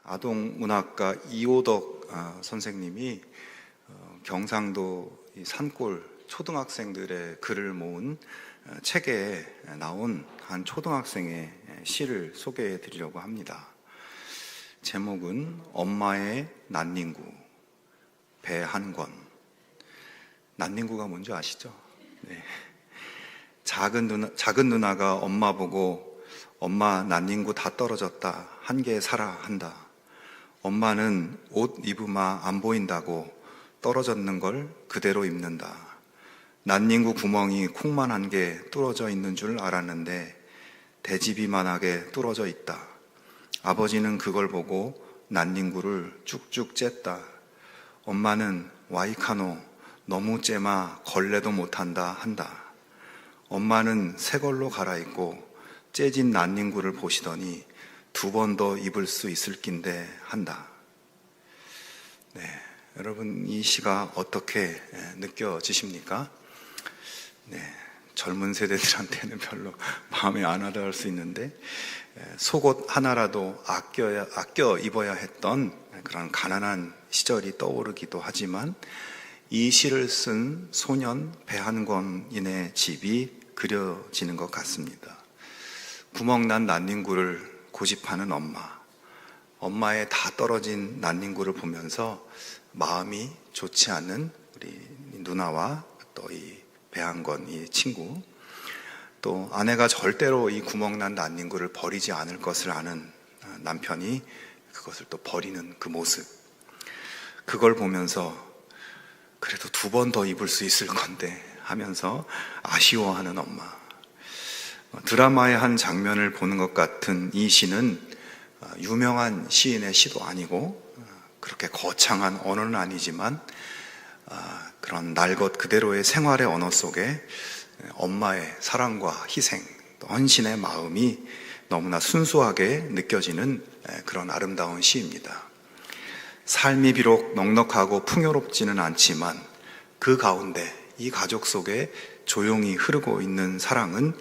아동문학가 이호덕 선생님이 경상도 산골 초등학생들의 글을 모은 책에 나온 한 초등학생의 시를 소개해 드리려고 합니다. 제목은 엄마의 난닝구, 배한권. 난닝구가 뭔지 아시죠? 네. 작은 누나가 엄마 보고 엄마 난닝구 다 떨어졌다, 한 개 사라 한다. 엄마는 옷 입으마 안 보인다고 떨어졌는 걸 그대로 입는다. 난닝구 구멍이 콩만 한 개 뚫어져 있는 줄 알았는데 대지비만하게 뚫어져 있다. 아버지는 그걸 보고 난닝구를 쭉쭉 쬐다. 엄마는 와이카노 너무 째마 걸레도 못한다 한다. 엄마는 새 걸로 갈아입고 째진 난닝구를 보시더니 2번 더 입을 수 있을 낀데 한다. 네, 여러분 이 시가 어떻게 느껴지십니까? 네, 젊은 세대들한테는 별로 마음에 안 와닿을 수 있는데 속옷 하나라도 아껴 입어야 했던 그런 가난한 시절이 떠오르기도 하지만 이 시를 쓴 소년 배한권인의 집이 그려지는 것 같습니다. 구멍난 난닝구를 고집하는 엄마의 다 떨어진 난닝구를 보면서 마음이 좋지 않은 우리 누나와 또 이 배한권 이 친구, 또 아내가 절대로 이 구멍난 난닝구를 버리지 않을 것을 아는 남편이 그것을 또 버리는 그 모습, 그걸 보면서 그래도 2번 더 입을 수 있을 건데 하면서 아쉬워하는 엄마. 드라마의 한 장면을 보는 것 같은 이 시는 유명한 시인의 시도 아니고 그렇게 거창한 언어는 아니지만 그런 날 것 그대로의 생활의 언어 속에 엄마의 사랑과 희생, 또 헌신의 마음이 너무나 순수하게 느껴지는 그런 아름다운 시입니다. 삶이 비록 넉넉하고 풍요롭지는 않지만 그 가운데 이 가족 속에 조용히 흐르고 있는 사랑은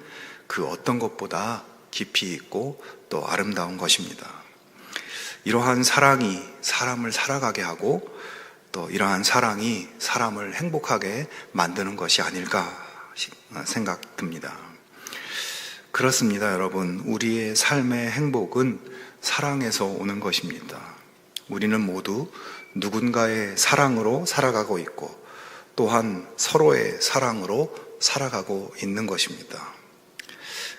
그 어떤 것보다 깊이 있고 또 아름다운 것입니다. 이러한 사랑이 사람을 살아가게 하고 또 이러한 사랑이 사람을 행복하게 만드는 것이 아닐까 생각 듭니다. 그렇습니다, 여러분. 우리의 삶의 행복은 사랑에서 오는 것입니다. 우리는 모두 누군가의 사랑으로 살아가고 있고 또한 서로의 사랑으로 살아가고 있는 것입니다.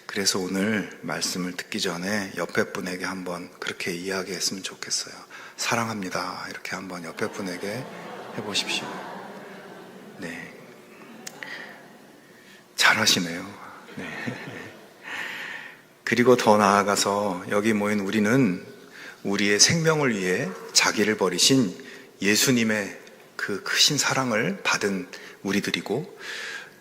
그래서 오늘 말씀을 듣기 전에 옆에 분에게 한번 그렇게 이야기했으면 좋겠어요. 사랑합니다. 이렇게 한번 옆에 분에게 해보십시오. 네, 잘하시네요. 네. 그리고 더 나아가서 여기 모인 우리는 우리의 생명을 위해 자기를 버리신 예수님의 그 크신 사랑을 받은 우리들이고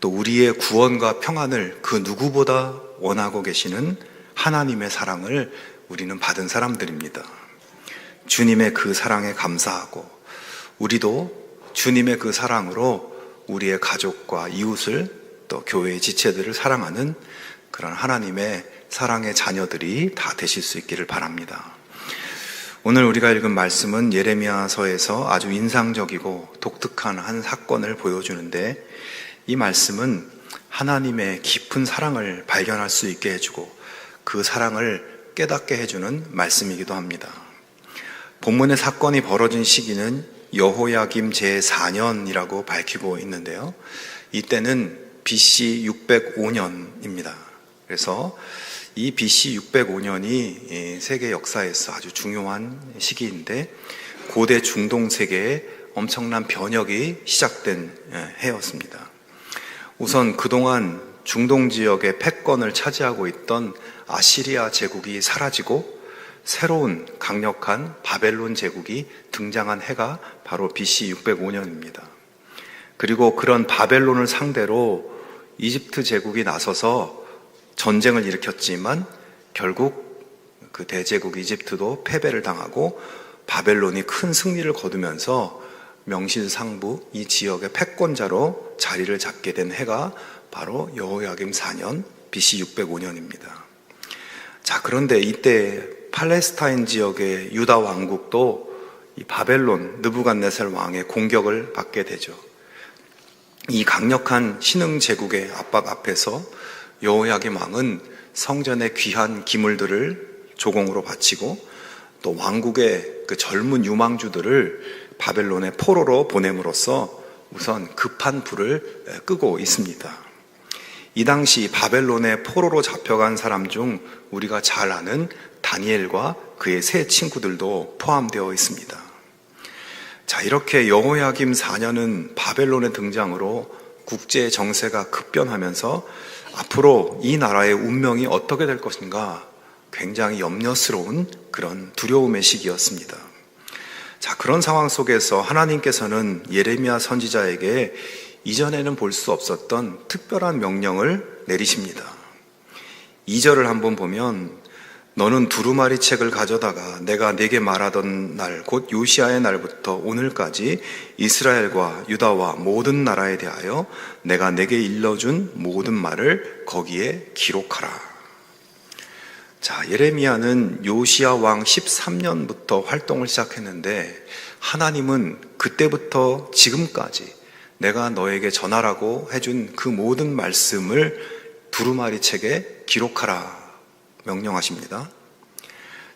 또 우리의 구원과 평안을 그 누구보다 원하고 계시는 하나님의 사랑을 우리는 받은 사람들입니다. 주님의 그 사랑에 감사하고 우리도 주님의 그 사랑으로 우리의 가족과 이웃을 또 교회의 지체들을 사랑하는 그런 하나님의 사랑의 자녀들이 다 되실 수 있기를 바랍니다. 오늘 우리가 읽은 말씀은 예레미야서에서 아주 인상적이고 독특한 한 사건을 보여주는데 이 말씀은 하나님의 깊은 사랑을 발견할 수 있게 해주고 그 사랑을 깨닫게 해주는 말씀이기도 합니다. 본문의 사건이 벌어진 시기는 여호야김 제4년이라고 밝히고 있는데요. 이때는 BC 605년입니다. 그래서 이 BC 605년이 세계 역사에서 아주 중요한 시기인데 고대 중동 세계에 엄청난 변혁이 시작된 해였습니다. 우선 그동안 중동 지역의 패권을 차지하고 있던 아시리아 제국이 사라지고 새로운 강력한 바벨론 제국이 등장한 해가 바로 BC 605년입니다. 그리고 그런 바벨론을 상대로 이집트 제국이 나서서 전쟁을 일으켰지만 결국 그 대제국 이집트도 패배를 당하고 바벨론이 큰 승리를 거두면서 명실상부 이 지역의 패권자로 자리를 잡게 된 해가 바로 여호야김 4년 BC 605년입니다. 자, 그런데 이때 팔레스타인 지역의 유다 왕국도 이 바벨론 느부갓네살 왕의 공격을 받게 되죠. 이 강력한 신흥 제국의 압박 앞에서 여호야김 왕은 성전의 귀한 기물들을 조공으로 바치고 또 왕국의 그 젊은 유망주들을 바벨론의 포로로 보냄으로써 우선 급한 불을 끄고 있습니다. 이 당시 바벨론의 포로로 잡혀간 사람 중 우리가 잘 아는 다니엘과 그의 세 친구들도 포함되어 있습니다. 자, 이렇게 여호야김 4년은 바벨론의 등장으로 국제 정세가 급변하면서 앞으로 이 나라의 운명이 어떻게 될 것인가 굉장히 염려스러운 그런 두려움의 시기였습니다. 자, 그런 상황 속에서 하나님께서는 예레미야 선지자에게 이전에는 볼 수 없었던 특별한 명령을 내리십니다. 2절을 한번 보면 너는 두루마리 책을 가져다가 내가 네게 말하던 날 곧 요시아의 날부터 오늘까지 이스라엘과 유다와 모든 나라에 대하여 내가 네게 일러준 모든 말을 거기에 기록하라. 자, 예레미야는 요시아 왕 13년부터 활동을 시작했는데 하나님은 그때부터 지금까지 내가 너에게 전하라고 해준 그 모든 말씀을 두루마리 책에 기록하라 명령하십니다.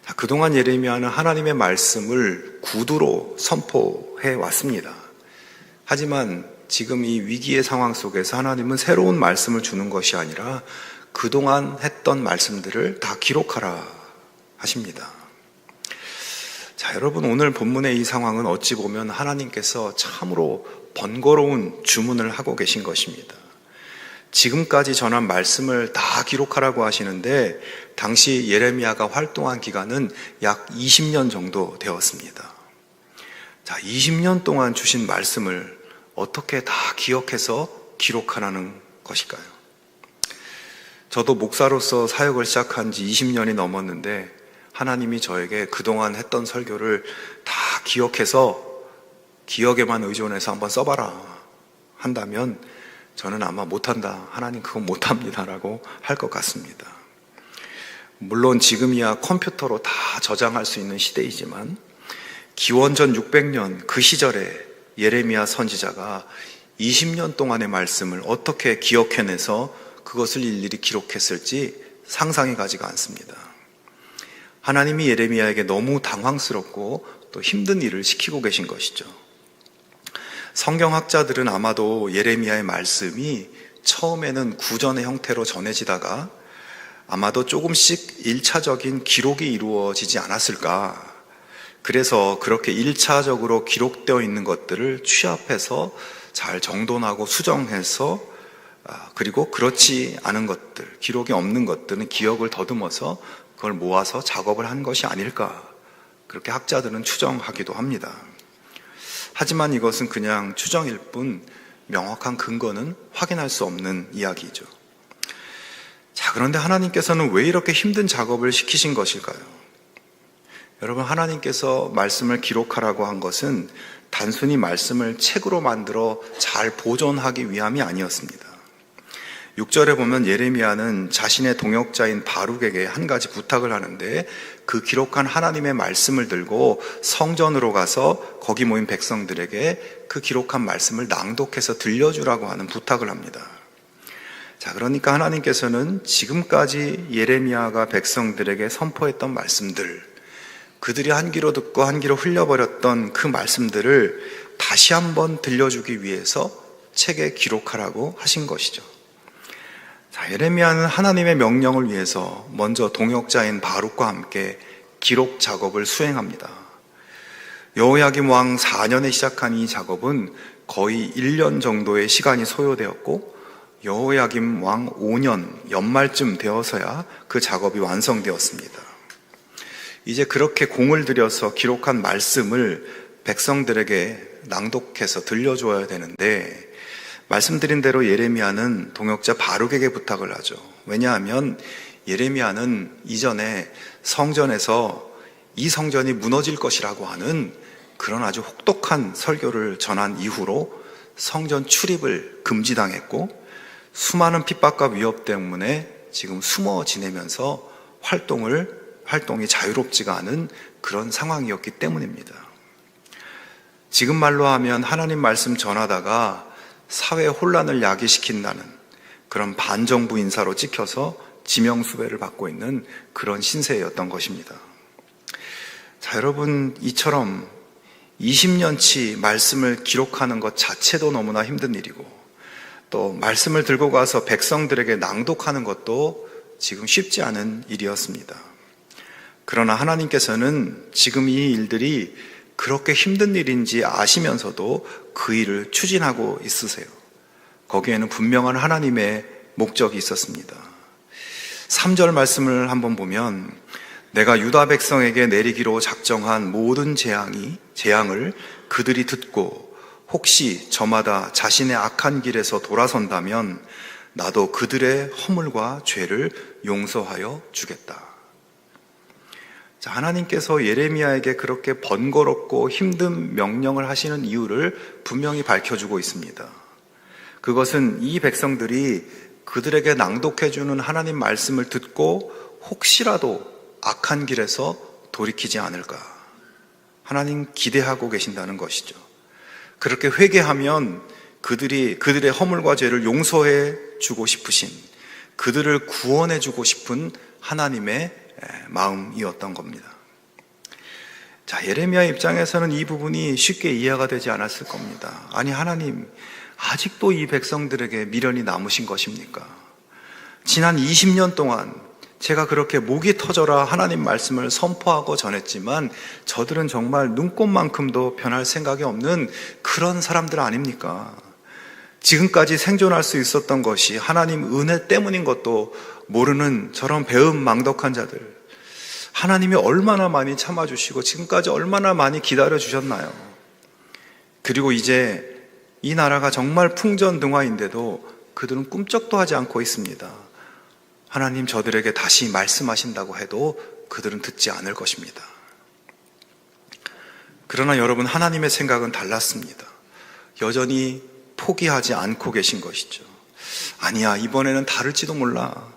자, 그동안 예레미야는 하나님의 말씀을 구두로 선포해 왔습니다. 하지만 지금 이 위기의 상황 속에서 하나님은 새로운 말씀을 주는 것이 아니라 그동안 했던 말씀들을 다 기록하라 하십니다. 자, 여러분, 오늘 본문의 이 상황은 어찌 보면 하나님께서 참으로 번거로운 주문을 하고 계신 것입니다. 지금까지 전한 말씀을 다 기록하라고 하시는데 당시 예레미야가 활동한 기간은 약 20년 정도 되었습니다. 자, 20년 동안 주신 말씀을 어떻게 다 기억해서 기록하라는 것일까요? 저도 목사로서 사역을 시작한 지 20년이 넘었는데 하나님이 저에게 그동안 했던 설교를 다 기억해서 기억에만 의존해서 한번 써봐라 한다면 저는 아마 못한다, 하나님 그건 못합니다 라고 할 것 같습니다. 물론 지금이야 컴퓨터로 다 저장할 수 있는 시대이지만 기원전 600년 그 시절에 예레미야 선지자가 20년 동안의 말씀을 어떻게 기억해내서 그것을 일일이 기록했을지 상상이 가지가 않습니다. 하나님이 예레미야에게 너무 당황스럽고 또 힘든 일을 시키고 계신 것이죠. 성경학자들은 아마도 예레미야의 말씀이 처음에는 구전의 형태로 전해지다가 아마도 조금씩 1차적인 기록이 이루어지지 않았을까. 그래서 그렇게 1차적으로 기록되어 있는 것들을 취합해서 잘 정돈하고 수정해서 그리고 그렇지 않은 것들, 기록이 없는 것들은 기억을 더듬어서 그걸 모아서 작업을 한 것이 아닐까. 그렇게 학자들은 추정하기도 합니다. 하지만 이것은 그냥 추정일 뿐 명확한 근거는 확인할 수 없는 이야기죠. 자, 그런데 하나님께서는 왜 이렇게 힘든 작업을 시키신 것일까요? 여러분, 하나님께서 말씀을 기록하라고 한 것은 단순히 말씀을 책으로 만들어 잘 보존하기 위함이 아니었습니다. 6절에 보면 예레미야는 자신의 동역자인 바룩에게 한 가지 부탁을 하는데 그 기록한 하나님의 말씀을 들고 성전으로 가서 거기 모인 백성들에게 그 기록한 말씀을 낭독해서 들려주라고 하는 부탁을 합니다. 자, 그러니까 하나님께서는 지금까지 예레미야가 백성들에게 선포했던 말씀들, 그들이 한 귀로 듣고 한 귀로 흘려버렸던 그 말씀들을 다시 한번 들려주기 위해서 책에 기록하라고 하신 것이죠. 자, 예레미야는 하나님의 명령을 위해서 먼저 동역자인 바룩과 함께 기록 작업을 수행합니다. 여호야김 왕 4년에 시작한 이 작업은 거의 1년 정도의 시간이 소요되었고 여호야김 왕 5년 연말쯤 되어서야 그 작업이 완성되었습니다. 이제 그렇게 공을 들여서 기록한 말씀을 백성들에게 낭독해서 들려줘야 되는데 말씀드린 대로 예레미야는 동역자 바룩에게 부탁을 하죠. 왜냐하면 예레미야는 이전에 성전에서 이 성전이 무너질 것이라고 하는 그런 아주 혹독한 설교를 전한 이후로 성전 출입을 금지당했고 수많은 핍박과 위협 때문에 지금 숨어 지내면서 활동을 활동이 자유롭지가 않은 그런 상황이었기 때문입니다. 지금 말로 하면 하나님 말씀 전하다가 사회 혼란을 야기시킨다는 그런 반정부 인사로 찍혀서 지명수배를 받고 있는 그런 신세였던 것입니다. 자, 여러분, 이처럼 20년치 말씀을 기록하는 것 자체도 너무나 힘든 일이고, 또 말씀을 들고 가서 백성들에게 낭독하는 것도 지금 쉽지 않은 일이었습니다. 그러나 하나님께서는 지금 이 일들이 그렇게 힘든 일인지 아시면서도 그 일을 추진하고 있으세요. 거기에는 분명한 하나님의 목적이 있었습니다. 3절 말씀을 한번 보면, 내가 유다 백성에게 내리기로 작정한 모든 재앙을 그들이 듣고 혹시 저마다 자신의 악한 길에서 돌아선다면 나도 그들의 허물과 죄를 용서하여 주겠다. 자, 하나님께서 예레미야에게 그렇게 번거롭고 힘든 명령을 하시는 이유를 분명히 밝혀주고 있습니다. 그것은 이 백성들이 그들에게 낭독해주는 하나님 말씀을 듣고 혹시라도 악한 길에서 돌이키지 않을까, 하나님 기대하고 계신다는 것이죠. 그렇게 회개하면 그들의 허물과 죄를 용서해 주고 싶으신, 그들을 구원해 주고 싶은 하나님의 마음이었던 겁니다. 자, 예레미야 입장에서는 이 부분이 쉽게 이해가 되지 않았을 겁니다. 아니, 하나님, 아직도 이 백성들에게 미련이 남으신 것입니까? 지난 20년 동안 제가 그렇게 목이 터져라 하나님 말씀을 선포하고 전했지만 저들은 정말 눈꼽만큼도 변할 생각이 없는 그런 사람들 아닙니까? 지금까지 생존할 수 있었던 것이 하나님 은혜 때문인 것도 모르는 저런 배은망덕한 자들, 하나님이 얼마나 많이 참아주시고 지금까지 얼마나 많이 기다려주셨나요? 그리고 이제 이 나라가 정말 풍전등화인데도 그들은 꿈쩍도 하지 않고 있습니다. 하나님 저들에게 다시 말씀하신다고 해도 그들은 듣지 않을 것입니다. 그러나 여러분, 하나님의 생각은 달랐습니다. 여전히 포기하지 않고 계신 것이죠. 아니야, 이번에는 다를지도 몰라.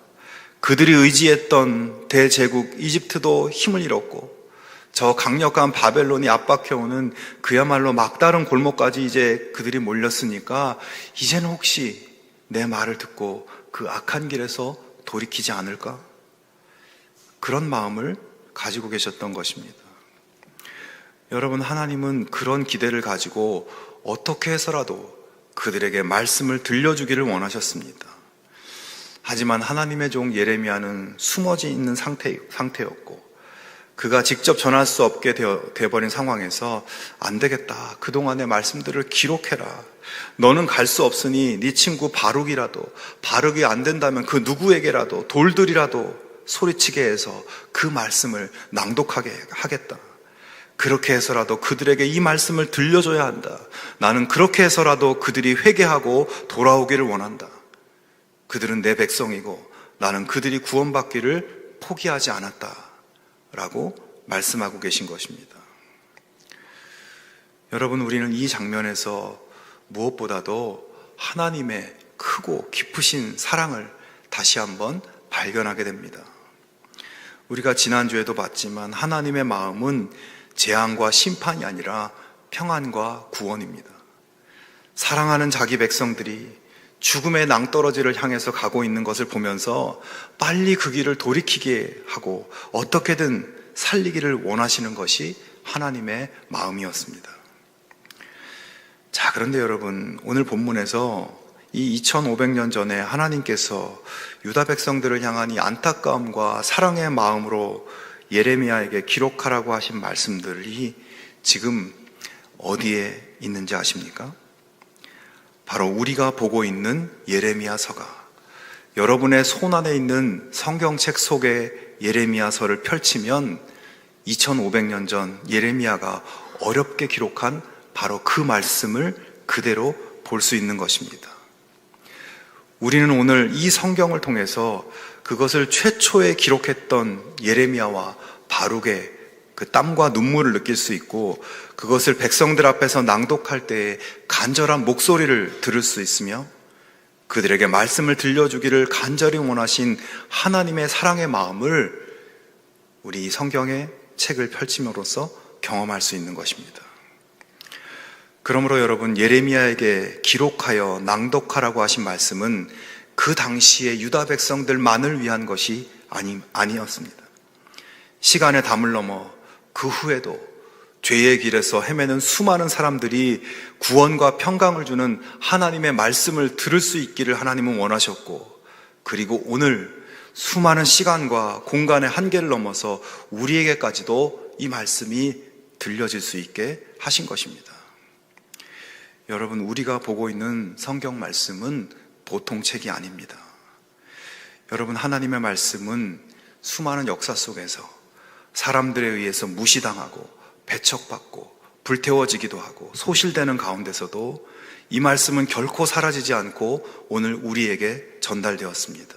그들이 의지했던 대제국 이집트도 힘을 잃었고 저 강력한 바벨론이 압박해오는 그야말로 막다른 골목까지 이제 그들이 몰렸으니까 이제는 혹시 내 말을 듣고 그 악한 길에서 돌이키지 않을까? 그런 마음을 가지고 계셨던 것입니다. 여러분, 하나님은 그런 기대를 가지고 어떻게 해서라도 그들에게 말씀을 들려주기를 원하셨습니다. 하지만 하나님의 종 예레미야는 숨어져 있는 상태였고 그가 직접 전할 수 없게 되어버린 상황에서 안 되겠다, 그동안의 말씀들을 기록해라. 너는 갈 수 없으니 네 친구 바룩이 안 된다면 그 누구에게라도 돌들이라도 소리치게 해서 그 말씀을 낭독하게 하겠다. 그렇게 해서라도 그들에게 이 말씀을 들려줘야 한다. 나는 그렇게 해서라도 그들이 회개하고 돌아오기를 원한다. 그들은 내 백성이고 나는 그들이 구원받기를 포기하지 않았다 라고 말씀하고 계신 것입니다. 여러분, 우리는 이 장면에서 무엇보다도 하나님의 크고 깊으신 사랑을 다시 한번 발견하게 됩니다. 우리가 지난주에도 봤지만 하나님의 마음은 재앙과 심판이 아니라 평안과 구원입니다. 사랑하는 자기 백성들이 죽음의 낭떠러지를 향해서 가고 있는 것을 보면서 빨리 그 길을 돌이키게 하고 어떻게든 살리기를 원하시는 것이 하나님의 마음이었습니다. 자, 그런데 여러분, 오늘 본문에서 이 2500년 전에 하나님께서 유다 백성들을 향한 이 안타까움과 사랑의 마음으로 예레미야에게 기록하라고 하신 말씀들이 지금 어디에 있는지 아십니까? 바로 우리가 보고 있는 예레미야서가, 여러분의 손안에 있는 성경책 속에 예레미야서를 펼치면 2500년 전 예레미야가 어렵게 기록한 바로 그 말씀을 그대로 볼 수 있는 것입니다. 우리는 오늘 이 성경을 통해서 그것을 최초에 기록했던 예레미야와 바룩의 그 땀과 눈물을 느낄 수 있고 그것을 백성들 앞에서 낭독할 때의 간절한 목소리를 들을 수 있으며 그들에게 말씀을 들려주기를 간절히 원하신 하나님의 사랑의 마음을 우리 성경의 책을 펼침으로써 경험할 수 있는 것입니다. 그러므로 여러분, 예레미야에게 기록하여 낭독하라고 하신 말씀은 그 당시의 유다 백성들만을 위한 것이 아니었습니다. 시간의 담을 넘어 그 후에도 죄의 길에서 헤매는 수많은 사람들이 구원과 평강을 주는 하나님의 말씀을 들을 수 있기를 하나님은 원하셨고, 그리고 오늘 수많은 시간과 공간의 한계를 넘어서 우리에게까지도 이 말씀이 들려질 수 있게 하신 것입니다. 여러분, 우리가 보고 있는 성경 말씀은 보통 책이 아닙니다. 여러분, 하나님의 말씀은 수많은 역사 속에서 사람들에 의해서 무시당하고 배척받고 불태워지기도 하고 소실되는 가운데서도 이 말씀은 결코 사라지지 않고 오늘 우리에게 전달되었습니다.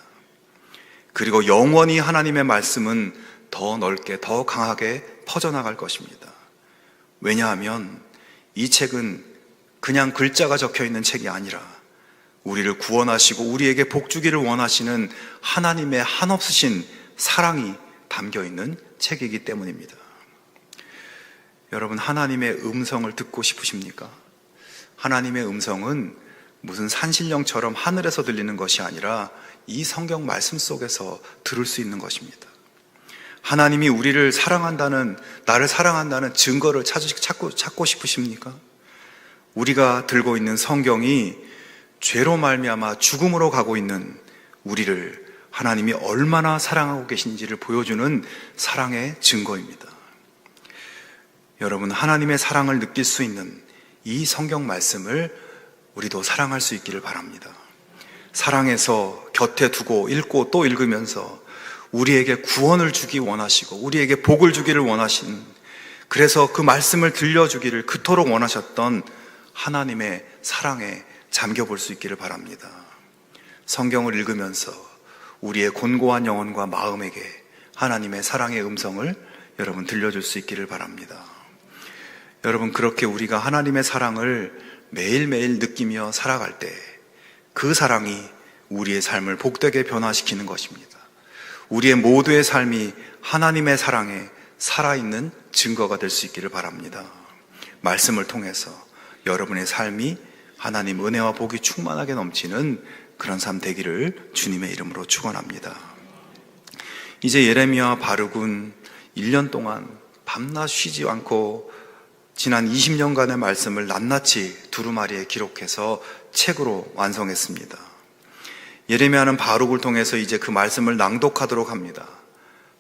그리고 영원히 하나님의 말씀은 더 넓게, 더 강하게 퍼져나갈 것입니다. 왜냐하면 이 책은 그냥 글자가 적혀 있는 책이 아니라 우리를 구원하시고 우리에게 복 주기를 원하시는 하나님의 한없으신 사랑이 담겨 있는 책이기 때문입니다. 여러분, 하나님의 음성을 듣고 싶으십니까? 하나님의 음성은 무슨 산신령처럼 하늘에서 들리는 것이 아니라 이 성경 말씀 속에서 들을 수 있는 것입니다. 하나님이 우리를 사랑한다는, 나를 사랑한다는 증거를 찾고 싶으십니까? 우리가 들고 있는 성경이 죄로 말미암아 죽음으로 가고 있는 우리를 하나님이 얼마나 사랑하고 계신지를 보여주는 사랑의 증거입니다. 여러분, 하나님의 사랑을 느낄 수 있는 이 성경 말씀을 우리도 사랑할 수 있기를 바랍니다. 사랑해서 곁에 두고 읽고 또 읽으면서 우리에게 구원을 주기 원하시고 우리에게 복을 주기를 원하신, 그래서 그 말씀을 들려주기를 그토록 원하셨던 하나님의 사랑에 잠겨볼 수 있기를 바랍니다. 성경을 읽으면서 우리의 곤고한 영혼과 마음에게 하나님의 사랑의 음성을 여러분 들려줄 수 있기를 바랍니다. 여러분, 그렇게 우리가 하나님의 사랑을 매일매일 느끼며 살아갈 때 그 사랑이 우리의 삶을 복되게 변화시키는 것입니다. 우리의 모두의 삶이 하나님의 사랑에 살아있는 증거가 될 수 있기를 바랍니다. 말씀을 통해서 여러분의 삶이 하나님 은혜와 복이 충만하게 넘치는 그런 삶 되기를 주님의 이름으로 축원합니다. 이제 예레미야와 바룩은 1년 동안 밤낮 쉬지 않고 지난 20년간의 말씀을 낱낱이 두루마리에 기록해서 책으로 완성했습니다. 예레미야는 바룩을 통해서 이제 그 말씀을 낭독하도록 합니다.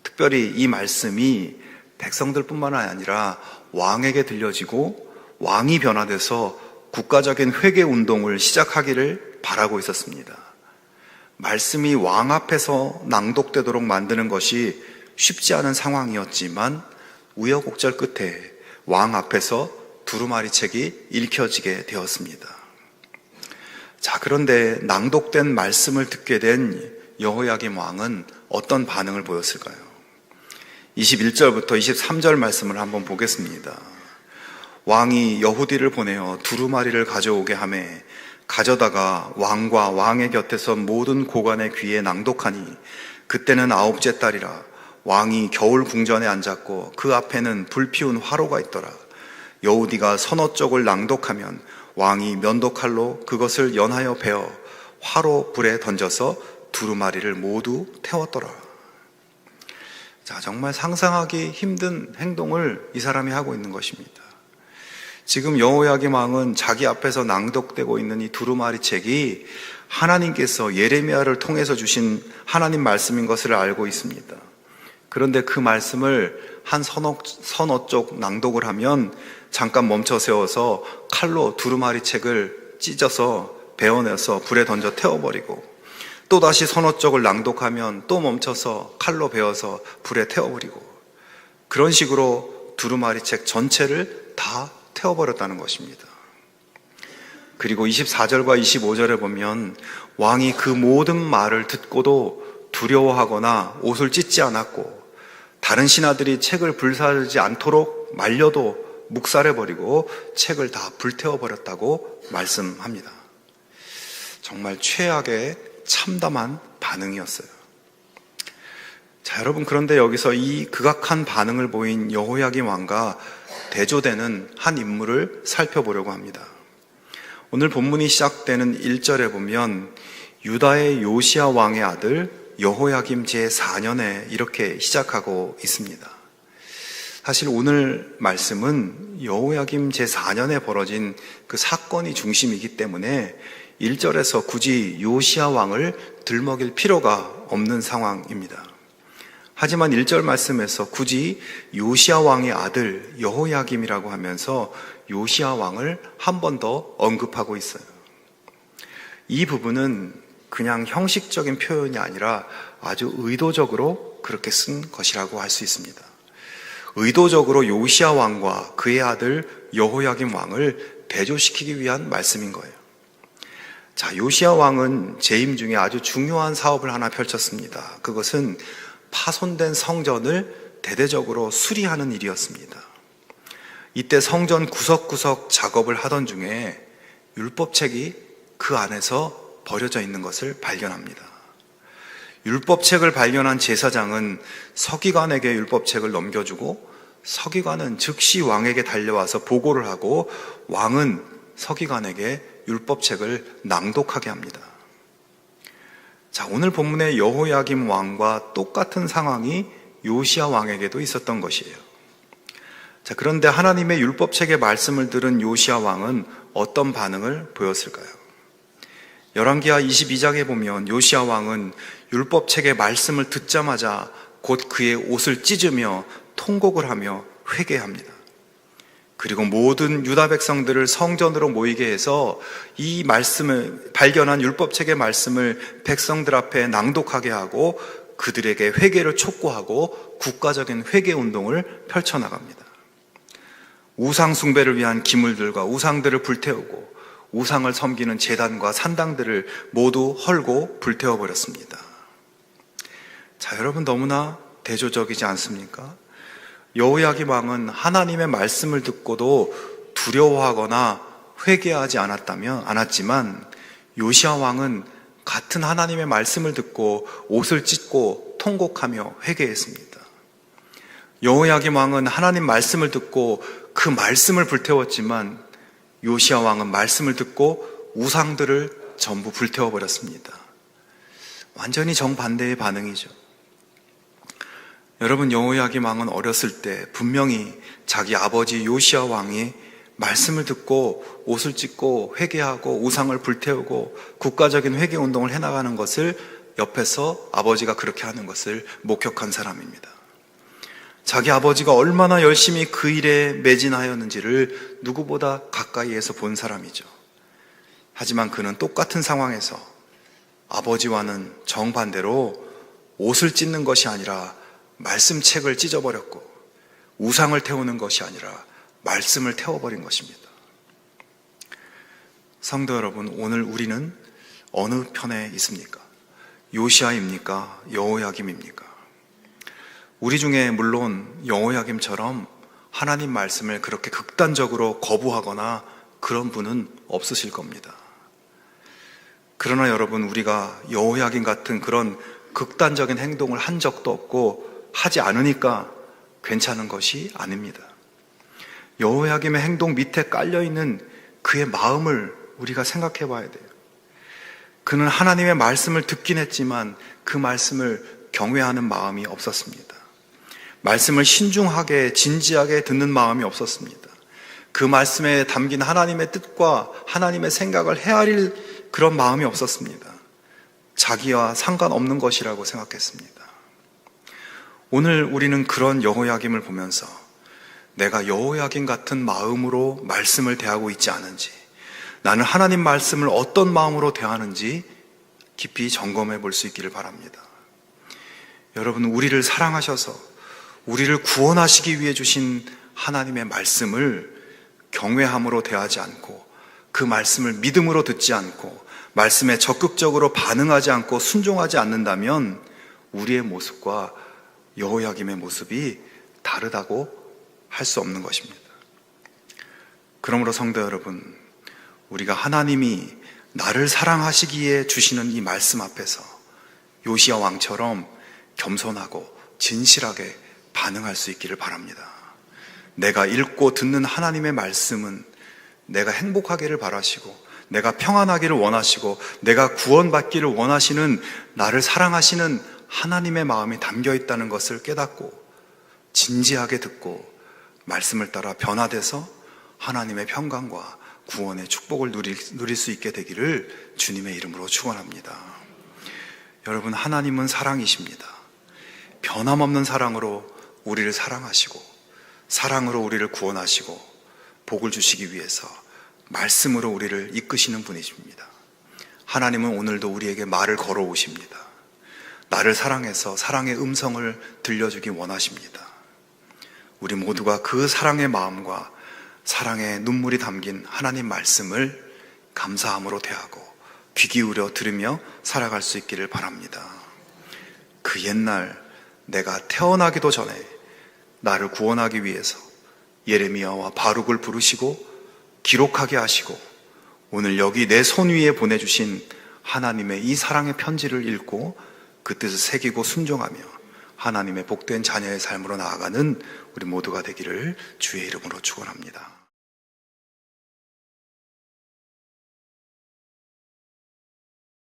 특별히 이 말씀이 백성들뿐만 아니라 왕에게 들려지고 왕이 변화돼서 국가적인 회개 운동을 시작하기를 바라고 있었습니다. 말씀이 왕 앞에서 낭독되도록 만드는 것이 쉽지 않은 상황이었지만 우여곡절 끝에 왕 앞에서 두루마리 책이 읽혀지게 되었습니다. 자, 그런데 낭독된 말씀을 듣게 된 여호야김 왕은 어떤 반응을 보였을까요? 21절부터 23절 말씀을 한번 보겠습니다. 왕이 여후디를 보내어 두루마리를 가져오게 하매 가져다가 왕과 왕의 곁에서 모든 고관의 귀에 낭독하니 그때는 9째 달이라. 왕이 겨울 궁전에 앉았고 그 앞에는 불 피운 화로가 있더라. 여후디가 서너 쪽을 낭독하면 왕이 면도칼로 그것을 연하여 베어 화로 불에 던져서 두루마리를 모두 태웠더라. 자, 정말 상상하기 힘든 행동을 이 사람이 하고 있는 것입니다. 지금 여호야김 왕은 자기 앞에서 낭독되고 있는 이 두루마리 책이 하나님께서 예레미야를 통해서 주신 하나님 말씀인 것을 알고 있습니다. 그런데 그 말씀을 한 서너 쪽 낭독을 하면 잠깐 멈춰 세워서 칼로 두루마리 책을 찢어서 베어내서 불에 던져 태워버리고, 또 다시 서너 쪽을 낭독하면 또 멈춰서 칼로 베어서 불에 태워버리고, 그런 식으로 두루마리 책 전체를 다 태워버렸다는 것입니다. 그리고 24절과 25절에 보면 왕이 그 모든 말을 듣고도 두려워하거나 옷을 찢지 않았고 다른 신하들이 책을 불사르지 않도록 말려도 묵살해버리고 책을 다 불태워버렸다고 말씀합니다. 정말 최악의 참담한 반응이었어요. 자, 자, 여러분, 그런데 여기서 이 극악한 반응을 보인 여호야김 왕과 대조되는 한 인물을 살펴보려고 합니다. 오늘 본문이 시작되는 1절에 보면 유다의 요시야 왕의 아들 여호야김 제4년에 이렇게 시작하고 있습니다. 사실 오늘 말씀은 여호야김 제4년에 벌어진 그 사건이 중심이기 때문에 1절에서 굳이 요시야 왕을 들먹일 필요가 없는 상황입니다. 하지만 1절 말씀에서 굳이 요시야 왕의 아들 여호야김이라고 하면서 요시야 왕을 한 번 더 언급하고 있어요. 이 부분은 그냥 형식적인 표현이 아니라 아주 의도적으로 그렇게 쓴 것이라고 할 수 있습니다. 의도적으로 요시야 왕과 그의 아들 여호야김 왕을 대조시키기 위한 말씀인 거예요. 자, 요시야 왕은 재임 중에 아주 중요한 사업을 하나 펼쳤습니다. 그것은 파손된 성전을 대대적으로 수리하는 일이었습니다. 이때 성전 구석구석 작업을 하던 중에 율법책이 그 안에서 버려져 있는 것을 발견합니다. 율법책을 발견한 제사장은 서기관에게 율법책을 넘겨주고 서기관은 즉시 왕에게 달려와서 보고를 하고 왕은 서기관에게 율법책을 낭독하게 합니다. 자, 오늘 본문의 여호야김 왕과 똑같은 상황이 요시야 왕에게도 있었던 것이에요. 자, 그런데 하나님의 율법책의 말씀을 들은 요시야 왕은 어떤 반응을 보였을까요? 열왕기하 22장에 보면 요시야 왕은 율법책의 말씀을 듣자마자 곧 그의 옷을 찢으며 통곡을 하며 회개합니다. 그리고 모든 유다 백성들을 성전으로 모이게 해서 이 말씀을 발견한 율법책의 말씀을 백성들 앞에 낭독하게 하고 그들에게 회개를 촉구하고 국가적인 회개 운동을 펼쳐나갑니다. 우상 숭배를 위한 기물들과 우상들을 불태우고 우상을 섬기는 제단과 산당들을 모두 헐고 불태워버렸습니다. 자, 여러분, 너무나 대조적이지 않습니까? 여호야김 왕은 하나님의 말씀을 듣고도 두려워하거나 회개하지 않았지만 요시야 왕은 같은 하나님의 말씀을 듣고 옷을 찢고 통곡하며 회개했습니다. 여호야김 왕은 하나님 말씀을 듣고 그 말씀을 불태웠지만 요시야 왕은 말씀을 듣고 우상들을 전부 불태워버렸습니다. 완전히 정반대의 반응이죠. 여러분, 여호야김 왕은 어렸을 때 분명히 자기 아버지 요시야 왕이 말씀을 듣고 옷을 찢고 회개하고 우상을 불태우고 국가적인 회개 운동을 해나가는 것을 옆에서 아버지가 그렇게 하는 것을 목격한 사람입니다. 자기 아버지가 얼마나 열심히 그 일에 매진하였는지를 누구보다 가까이에서 본 사람이죠. 하지만 그는 똑같은 상황에서 아버지와는 정반대로 옷을 찢는 것이 아니라 말씀책을 찢어버렸고 우상을 태우는 것이 아니라 말씀을 태워버린 것입니다. 성도 여러분, 오늘 우리는 어느 편에 있습니까? 요시야입니까? 여호야김입니까? 우리 중에 물론 여호야김처럼 하나님 말씀을 그렇게 극단적으로 거부하거나 그런 분은 없으실 겁니다. 그러나 여러분, 우리가 여호야김 같은 그런 극단적인 행동을 한 적도 없고 하지 않으니까 괜찮은 것이 아닙니다. 여호야김의 행동 밑에 깔려있는 그의 마음을 우리가 생각해 봐야 돼요. 그는 하나님의 말씀을 듣긴 했지만 그 말씀을 경외하는 마음이 없었습니다. 말씀을 신중하게 진지하게 듣는 마음이 없었습니다. 그 말씀에 담긴 하나님의 뜻과 하나님의 생각을 헤아릴 그런 마음이 없었습니다. 자기와 상관없는 것이라고 생각했습니다. 오늘 우리는 그런 여호야김을 보면서 내가 여호야김 같은 마음으로 말씀을 대하고 있지 않은지, 나는 하나님 말씀을 어떤 마음으로 대하는지 깊이 점검해 볼 수 있기를 바랍니다. 여러분, 우리를 사랑하셔서 우리를 구원하시기 위해 주신 하나님의 말씀을 경외함으로 대하지 않고 그 말씀을 믿음으로 듣지 않고 말씀에 적극적으로 반응하지 않고 순종하지 않는다면 우리의 모습과 여호야김의 모습이 다르다고 할 수 없는 것입니다. 그러므로 성도 여러분, 우리가 하나님이 나를 사랑하시기에 주시는 이 말씀 앞에서 요시야 왕처럼 겸손하고 진실하게 반응할 수 있기를 바랍니다. 내가 읽고 듣는 하나님의 말씀은 내가 행복하기를 바라시고, 내가 평안하기를 원하시고, 내가 구원받기를 원하시는, 나를 사랑하시는 하나님의 마음이 담겨 있다는 것을 깨닫고 진지하게 듣고 말씀을 따라 변화돼서 하나님의 평강과 구원의 축복을 누릴 수 있게 되기를 주님의 이름으로 축원합니다. 여러분, 하나님은 사랑이십니다. 변함없는 사랑으로 우리를 사랑하시고, 사랑으로 우리를 구원하시고, 복을 주시기 위해서 말씀으로 우리를 이끄시는 분이십니다. 하나님은 오늘도 우리에게 말을 걸어오십니다. 나를 사랑해서 사랑의 음성을 들려주기 원하십니다. 우리 모두가 그 사랑의 마음과 사랑의 눈물이 담긴 하나님 말씀을 감사함으로 대하고 귀 기울여 들으며 살아갈 수 있기를 바랍니다. 그 옛날 내가 태어나기도 전에 나를 구원하기 위해서 예레미야와 바룩을 부르시고 기록하게 하시고, 오늘 여기 내 손 위에 보내주신 하나님의 이 사랑의 편지를 읽고 그 뜻을 새기고 순종하며 하나님의 복된 자녀의 삶으로 나아가는 우리 모두가 되기를 주의 이름으로 축원합니다.